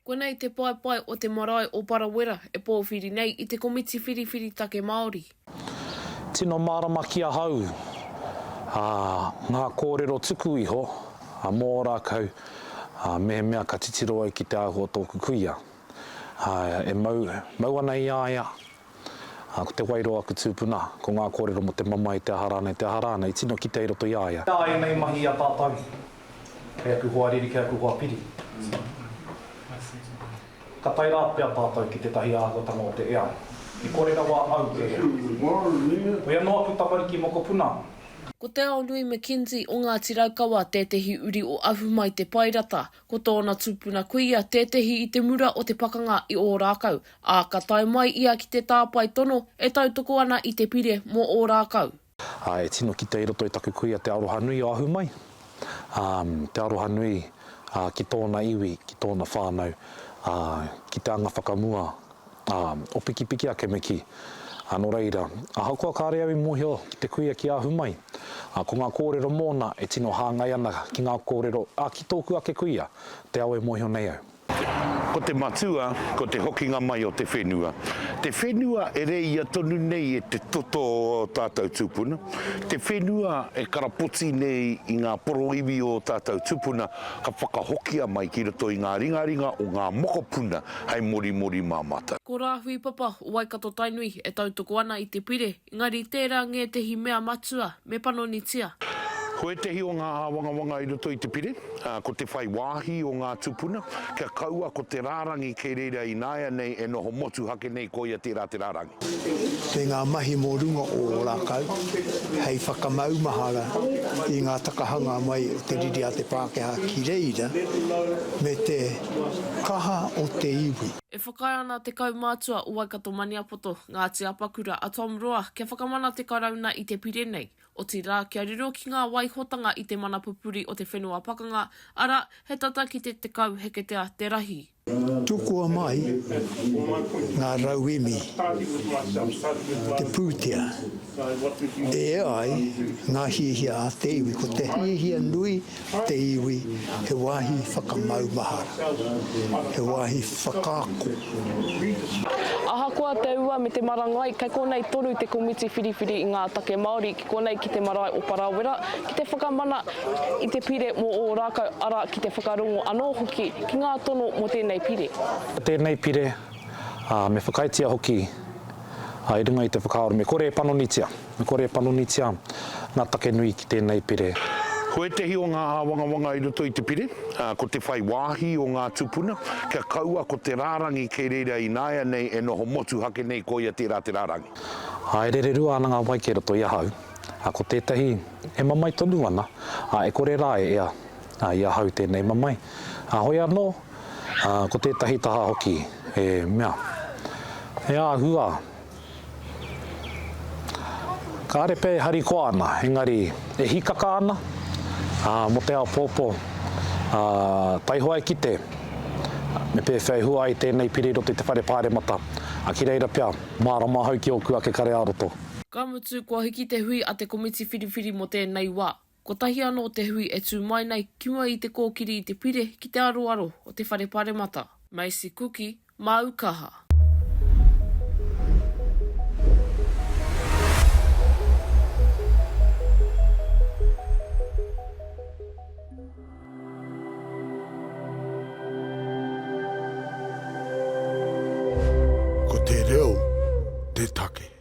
Koenei te pai o te marae o Parawera e pōwhiri nei i te komiti whiriwhiri take Māori. Tino marama kia hau, ngā kōrero tuku iho, mō Ooraakau, mea ka titiro ai ki te āhua tōku kuia. E mau ana i aia, ko te wairoa aku tūpuna, ko ngā kōrero mo te mama i te aharana, i tino ki te roto i aia. Aia nei mahi a tātau, kei aku hoa riri, kei aku hoa piri. Ka tai rā pia tātou ki te tahi āhuatanga o te ea. I kōrera wā au te ea. Oia noa ku tamariki moko puna. Ko te ao nui McKenzie o ngā tiraukawa tētehi uri o ahu mai te pairata, ko tōna tūpuna kuia tētehi i te mura o te pakanga i Ooraakau, ka tai mai ia ki te tāpai tono e tautoko ana i te pire mō Ooraakau. E tino ki te roto i taku kuia te aroha nui o ahu mai. Te aroha nui ki tōna iwi, ki tōna whānau, ki te anga whakamua, o piki ake meki. Anō reira, haukua kāre au i mōhio ki te kuia ki ahu mai. Ko ngā kōrero mōna e tino hāngai ana ki ngā kōrero, ki tōku ake kuia, te au e mōhio nei au. Ko te matua, ko te hokinga mai o te whenua. Te whenua e rei a tonu nei e te toto o tātou tūpuna. Te whenua e karapoti nei i ngā poroiwi o tātou tūpuna ka whakahokia mai ki roto i ngā ringaringa o ngā mokopuna hei mori māmata. Ko rāhui papa o Waikato Tainui e tautoko ana i te pire, engari tērā ngē tehi mea matua me panonitia. Ko e tehi o ngā wangawanga i roto i te pire, ko te whai wāhi o ngā tupuna, kia kaua ko te rārangi kei reira i nāia nei e noho motu hake nei ko ia tērā te rārangi. Te ngā mahi mō runga o Ooraakau, hei whakamaumahara i ngā takahanga mai o te riri a te Pākehā ki reira, me te kaha o te iwi. E whakai ana te kaumātua o Waikato Maniapoto, ngā te apakura a Tom Roa, kia whakamana te karauna i te pire nei. O ti rā kia riro ki ngā waihotanga i te mana pupuri o te whenua pakanga, ara he tata ki te tekau heketea te rahi. Tukua mai ngā rauemi, te pūtea, e ai ngā hiehia a te iwi, ko te hiehia nui te iwi, he wāhi whakamaumahara, he wāhi whakāko. Ahakoa te ua me te marangai, kei konei toru te komiti whiriwhiri i ngā take Māori, ki konei ki te marae o Parawera, ki te whakamana i te pire mō Ooraakau, ara ki te whakarongo anō hoki ki ngā tono mo tēnei pire. Tēnei pire, me whakaitia hoki, i runga i te whakaaro, me kore panonitia, ngā take nui ki tēnei pire. Ko e tehi o ngā wangawanga i roto i te pire, ko te whai wāhi o ngā tupuna, kia kaua ko te rārangi kei reira i nāia nei e noho motu hake nei ko ia tērā te rārangi. E rere rua ana ngā wai kei roto i ahau, ko tētahi e mamai tonu ana, e kore rā e ea i ahau tēnei mamai. Hoi anō, ko tētahi taha hoki, e mea, e āhua. Ka arepe hari koa ana, engari e hikaka ana, mo te ao pōpō, taihoa e kite, me pē whai hua i tēnei pire roto i te whare pāremata, ki reira pia, mārama hau ki o kua ke kare aroto. Ka mutu kua hiki te hui a te komiti whiriwhiri mo tēnei wā. Ko tahi anō te hui e tū mai nei ki mua i te kōkiri i te pire ki te aroaro o te whare pāremata. Macie Kuki, Aukaha. Ko te reo, te take.